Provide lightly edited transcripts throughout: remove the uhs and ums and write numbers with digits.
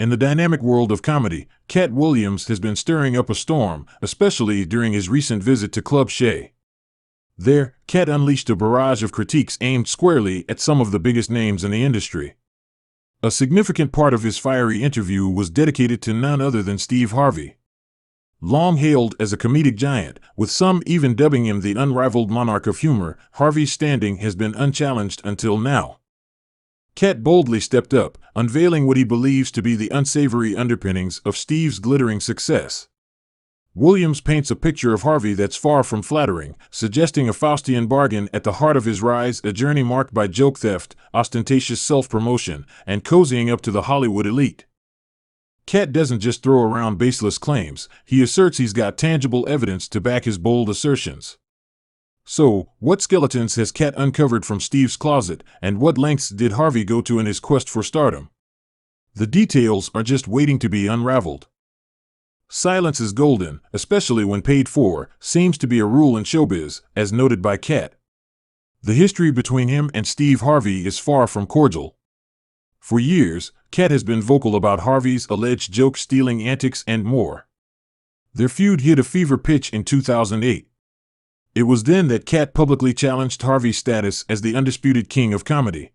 In the dynamic world of comedy, Katt Williams has been stirring up a storm, especially during his recent visit to Club Shay. There, Katt unleashed a barrage of critiques aimed squarely at some of the biggest names in the industry. A significant part of his fiery interview was dedicated to none other than Steve Harvey. Long hailed as a comedic giant, with some even dubbing him the unrivaled monarch of humor, Harvey's standing has been unchallenged until now. Katt boldly stepped up, unveiling what he believes to be the unsavory underpinnings of Steve's glittering success. Williams paints a picture of Harvey that's far from flattering, suggesting a Faustian bargain at the heart of his rise, a journey marked by joke theft, ostentatious self-promotion, and cozying up to the Hollywood elite. Katt doesn't just throw around baseless claims, he asserts he's got tangible evidence to back his bold assertions. So, what skeletons has Katt uncovered from Steve's closet, and what lengths did Harvey go to in his quest for stardom? The details are just waiting to be unraveled. Silence is golden, especially when paid for, seems to be a rule in showbiz, as noted by Katt. The history between him and Steve Harvey is far from cordial. For years, Katt has been vocal about Harvey's alleged joke-stealing antics and more. Their feud hit a fever pitch in 2008. It was then that Katt publicly challenged Harvey's status as the undisputed king of comedy.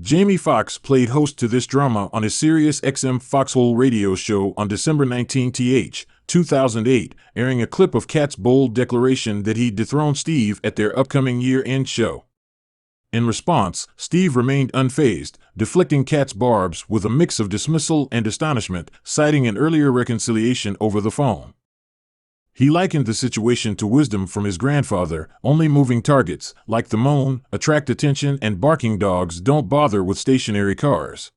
Jamie Foxx played host to this drama on his Sirius XM Foxhole radio show on December 19, 2008, airing a clip of Katt's bold declaration that he'd dethrone Steve at their upcoming year-end show. In response, Steve remained unfazed, deflecting Katt's barbs with a mix of dismissal and astonishment, citing an earlier reconciliation over the phone. He likened the situation to wisdom from his grandfather: only moving targets, like the moon, attract attention, and barking dogs don't bother with stationary cars.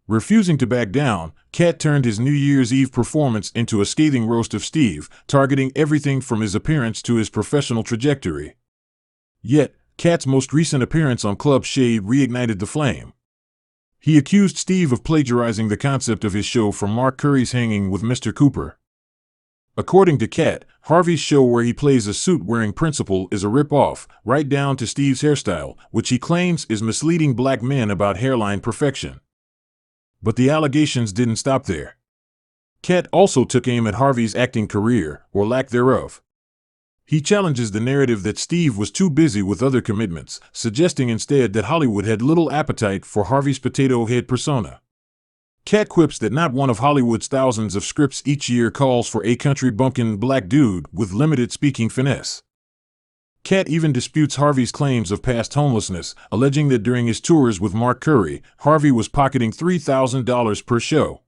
Refusing to back down, Katt turned his New Year's Eve performance into a scathing roast of Steve, targeting everything from his appearance to his professional trajectory. Yet, Katt's most recent appearance on Club Shay reignited the flame. He accused Steve of plagiarizing the concept of his show from Mark Curry's Hanging with Mr. Cooper. According to Katt, Harvey's show where he plays a suit-wearing principal is a rip-off, right down to Steve's hairstyle, which he claims is misleading black men about hairline perfection. But the allegations didn't stop there. Katt also took aim at Harvey's acting career, or lack thereof. He challenges the narrative that Steve was too busy with other commitments, suggesting instead that Hollywood had little appetite for Harvey's potato head persona. Katt quips that not one of Hollywood's thousands of scripts each year calls for a country bumpkin black dude with limited speaking finesse. Katt even disputes Harvey's claims of past homelessness, alleging that during his tours with Mark Curry, Harvey was pocketing $3,000 per show.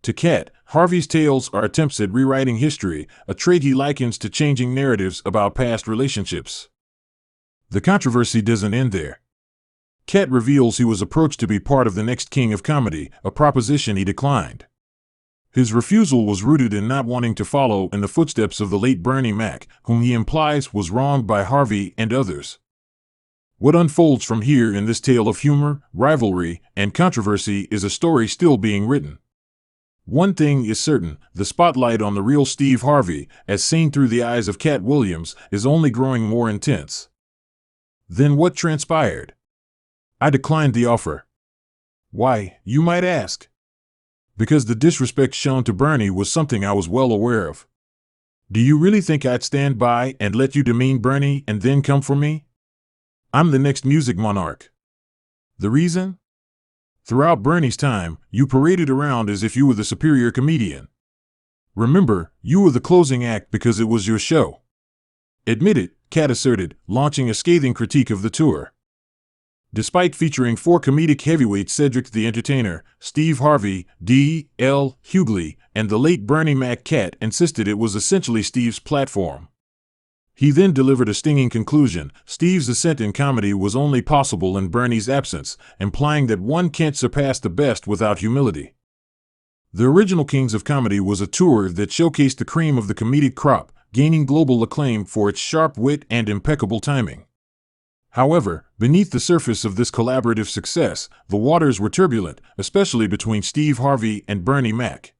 To Katt, Harvey's tales are attempts at rewriting history, a trait he likens to changing narratives about past relationships. The controversy doesn't end there. Katt reveals he was approached to be part of the next king of comedy, a proposition he declined. His refusal was rooted in not wanting to follow in the footsteps of the late Bernie Mac, whom he implies was wronged by Harvey and others. What unfolds from here in this tale of humor, rivalry, and controversy is a story still being written. One thing is certain: the spotlight on the real Steve Harvey, as seen through the eyes of Katt Williams, is only growing more intense. Then what transpired? I declined the offer. Why, you might ask? Because the disrespect shown to Bernie was something I was well aware of. Do you really think I'd stand by and let you demean Bernie and then come for me? I'm the next music monarch. The reason? Throughout Bernie's time, you paraded around as if you were the superior comedian. Remember, you were the closing act because it was your show. Admit it, Katt asserted, launching a scathing critique of the tour. Despite featuring four comedic heavyweights: Cedric the Entertainer, Steve Harvey, D.L. Hughley, and the late Bernie Mac, Katt insisted it was essentially Steve's platform. He then delivered a stinging conclusion: Steve's ascent in comedy was only possible in Bernie's absence, implying that one can't surpass the best without humility. The original Kings of Comedy was a tour that showcased the cream of the comedic crop, gaining global acclaim for its sharp wit and impeccable timing. However, beneath the surface of this collaborative success, the waters were turbulent, especially between Steve Harvey and Bernie Mac.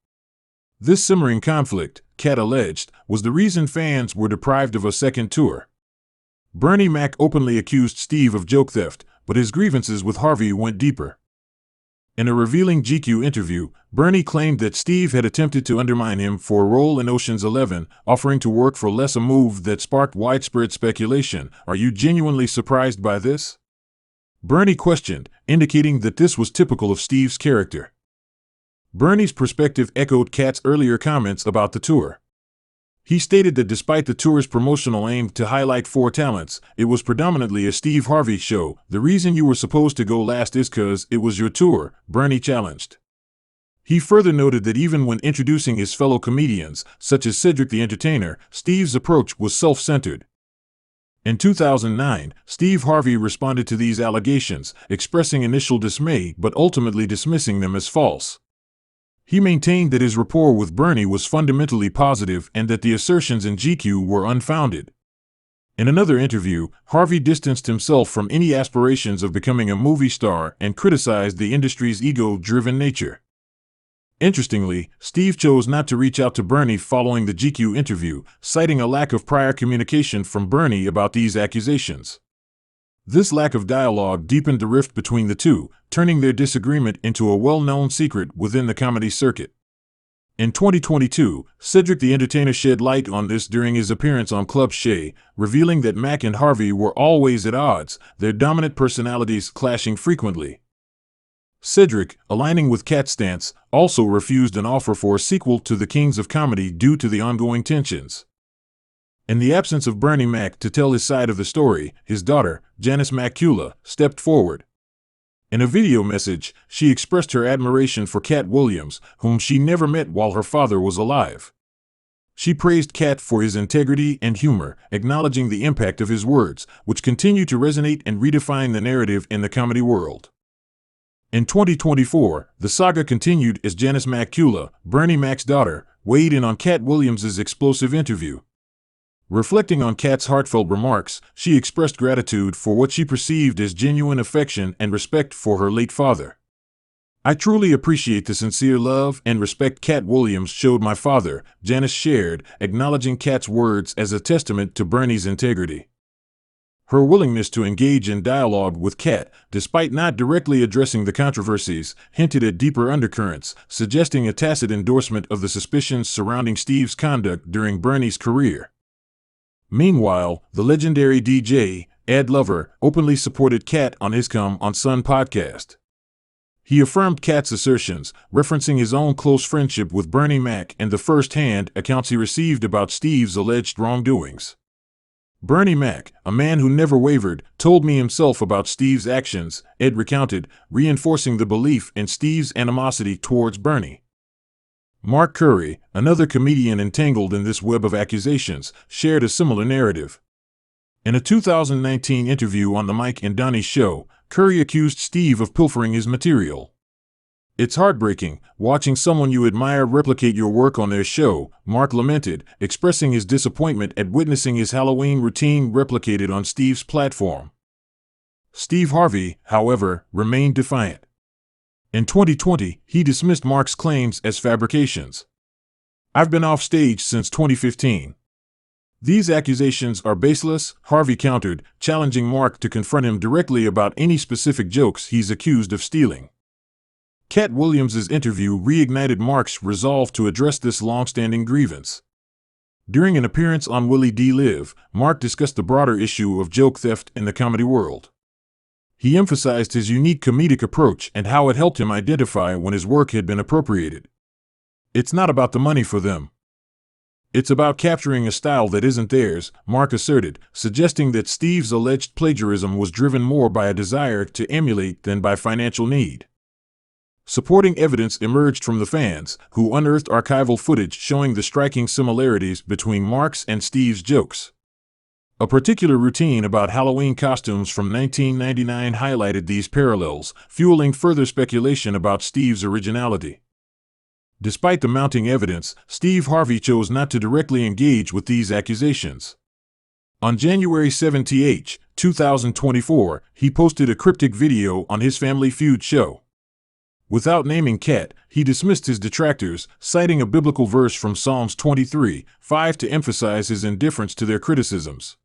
This simmering conflict, Katt alleged, was the reason fans were deprived of a second tour. Bernie Mac openly accused Steve of joke theft, but his grievances with Harvey went deeper. In a revealing GQ interview, Bernie claimed that Steve had attempted to undermine him for a role in Ocean's 11, offering to work for less, a move that sparked widespread speculation. Are you genuinely surprised by this? Bernie questioned, indicating that this was typical of Steve's character. Bernie's perspective echoed Katt's earlier comments about the tour. He stated that despite the tour's promotional aim to highlight 4 talents, it was predominantly a Steve Harvey show. The reason you were supposed to go last is 'cause it was your tour, Bernie challenged. He further noted that even when introducing his fellow comedians, such as Cedric the Entertainer, Steve's approach was self-centered. In 2009, Steve Harvey responded to these allegations, expressing initial dismay but ultimately dismissing them as false. He maintained that his rapport with Bernie was fundamentally positive and that the assertions in GQ were unfounded. In another interview, Harvey distanced himself from any aspirations of becoming a movie star and criticized the industry's ego-driven nature. Interestingly, Steve chose not to reach out to Bernie following the GQ interview, citing a lack of prior communication from Bernie about these accusations. This lack of dialogue deepened the rift between the two, turning their disagreement into a well-known secret within the comedy circuit. In 2022, Cedric the Entertainer shed light on this during his appearance on Club Shay, revealing that Mac and Harvey were always at odds, their dominant personalities clashing frequently. Cedric, aligning with Katt's stance, also refused an offer for a sequel to The Kings of Comedy due to the ongoing tensions. In the absence of Bernie Mac to tell his side of the story, his daughter, Janice Macula, stepped forward. In a video message, she expressed her admiration for Katt Williams, whom she never met while her father was alive. She praised Katt for his integrity and humor, acknowledging the impact of his words, which continue to resonate and redefine the narrative in the comedy world. In 2024, the saga continued as Janice Macula, Bernie Mac's daughter, weighed in on Katt Williams' explosive interview. Reflecting on Katt's heartfelt remarks, she expressed gratitude for what she perceived as genuine affection and respect for her late father. "I truly appreciate the sincere love and respect Katt Williams showed my father," Janice shared, acknowledging Katt's words as a testament to Bernie's integrity. Her willingness to engage in dialogue with Katt, despite not directly addressing the controversies, hinted at deeper undercurrents, suggesting a tacit endorsement of the suspicions surrounding Steve's conduct during Bernie's career. Meanwhile, the legendary DJ, Ed Lover, openly supported Katt on his Come On Son podcast. He affirmed Katt's assertions, referencing his own close friendship with Bernie Mac and the first-hand accounts he received about Steve's alleged wrongdoings. "Bernie Mac, a man who never wavered, told me himself about Steve's actions," Ed recounted, reinforcing the belief in Steve's animosity towards Bernie. Mark Curry, another comedian entangled in this web of accusations, shared a similar narrative. In a 2019 interview on The Mike and Donnie Show, Curry accused Steve of pilfering his material. "It's heartbreaking, watching someone you admire replicate your work on their show," Mark lamented, expressing his disappointment at witnessing his Halloween routine replicated on Steve's platform. Steve Harvey, however, remained defiant. In 2020, he dismissed Mark's claims as fabrications. "I've been off stage since 2015. These accusations are baseless," Harvey countered, challenging Mark to confront him directly about any specific jokes he's accused of stealing. Katt Williams' interview reignited Mark's resolve to address this long-standing grievance. During an appearance on Willie D. Live, Mark discussed the broader issue of joke theft in the comedy world. He emphasized his unique comedic approach and how it helped him identify when his work had been appropriated. "It's not about the money for them. It's about capturing a style that isn't theirs," Mark asserted, suggesting that Steve's alleged plagiarism was driven more by a desire to emulate than by financial need. Supporting evidence emerged from the fans, who unearthed archival footage showing the striking similarities between Mark's and Steve's jokes. A particular routine about Halloween costumes from 1999 highlighted these parallels, fueling further speculation about Steve's originality. Despite the mounting evidence, Steve Harvey chose not to directly engage with these accusations. On January 17, 2024, he posted a cryptic video on his Family Feud show. Without naming Katt, he dismissed his detractors, citing a biblical verse from Psalms 23:5 to emphasize his indifference to their criticisms.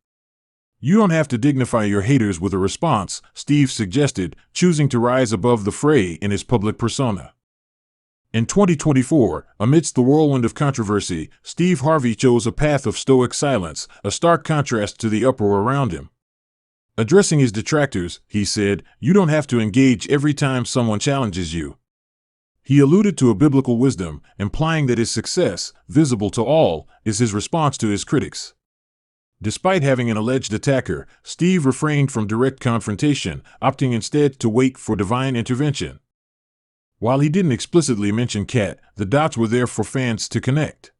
You don't have to dignify your haters with a response, Steve suggested, choosing to rise above the fray in his public persona. In 2024, amidst the whirlwind of controversy, Steve Harvey chose a path of stoic silence, a stark contrast to the uproar around him. Addressing his detractors, he said, "You don't have to engage every time someone challenges you." He alluded to a biblical wisdom, implying that his success, visible to all, is his response to his critics. Despite having an alleged attacker, Steve refrained from direct confrontation, opting instead to wait for divine intervention. While he didn't explicitly mention Katt, the dots were there for fans to connect.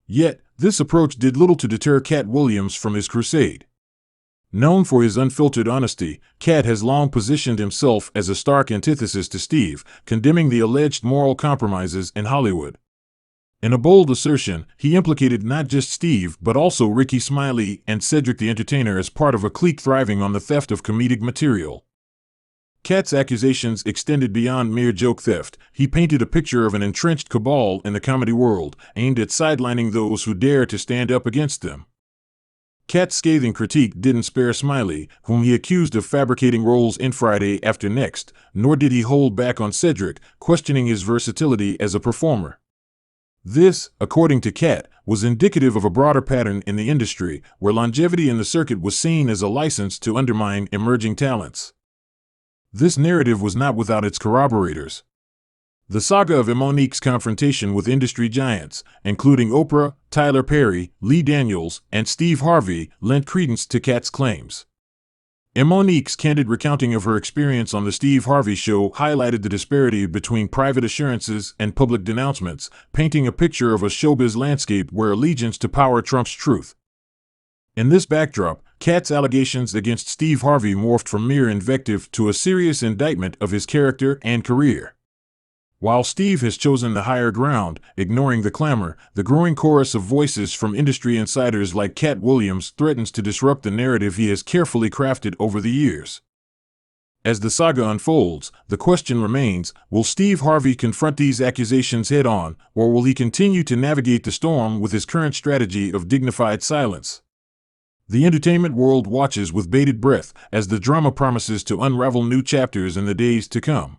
Yet, this approach did little to deter Katt Williams from his crusade. Known for his unfiltered honesty, Katt has long positioned himself as a stark antithesis to Steve, condemning the alleged moral compromises in Hollywood. In a bold assertion, he implicated not just Steve but also Ricky Smiley and Cedric the Entertainer as part of a clique thriving on the theft of comedic material. Katt's accusations extended beyond mere joke theft. He painted a picture of an entrenched cabal in the comedy world, aimed at sidelining those who dare to stand up against them. Katt's scathing critique didn't spare Smiley, whom he accused of fabricating roles in Friday After Next, nor did he hold back on Cedric, questioning his versatility as a performer. This, according to Katt, was indicative of a broader pattern in the industry, where longevity in the circuit was seen as a license to undermine emerging talents. This narrative was not without its corroborators. The saga of Monique's confrontation with industry giants, including Oprah, Tyler Perry, Lee Daniels, and Steve Harvey, lent credence to Katt's claims. Monique's candid recounting of her experience on The Steve Harvey Show highlighted the disparity between private assurances and public denouncements, painting a picture of a showbiz landscape where allegiance to power trumps truth. In this backdrop, Katt's allegations against Steve Harvey morphed from mere invective to a serious indictment of his character and career. While Steve has chosen the higher ground, ignoring the clamor, the growing chorus of voices from industry insiders like Katt Williams threatens to disrupt the narrative he has carefully crafted over the years. As the saga unfolds, the question remains, will Steve Harvey confront these accusations head-on, or will he continue to navigate the storm with his current strategy of dignified silence? The entertainment world watches with bated breath as the drama promises to unravel new chapters in the days to come.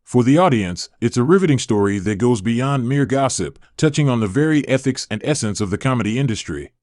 For the audience, it's a riveting story that goes beyond mere gossip, touching on the very ethics and essence of the comedy industry.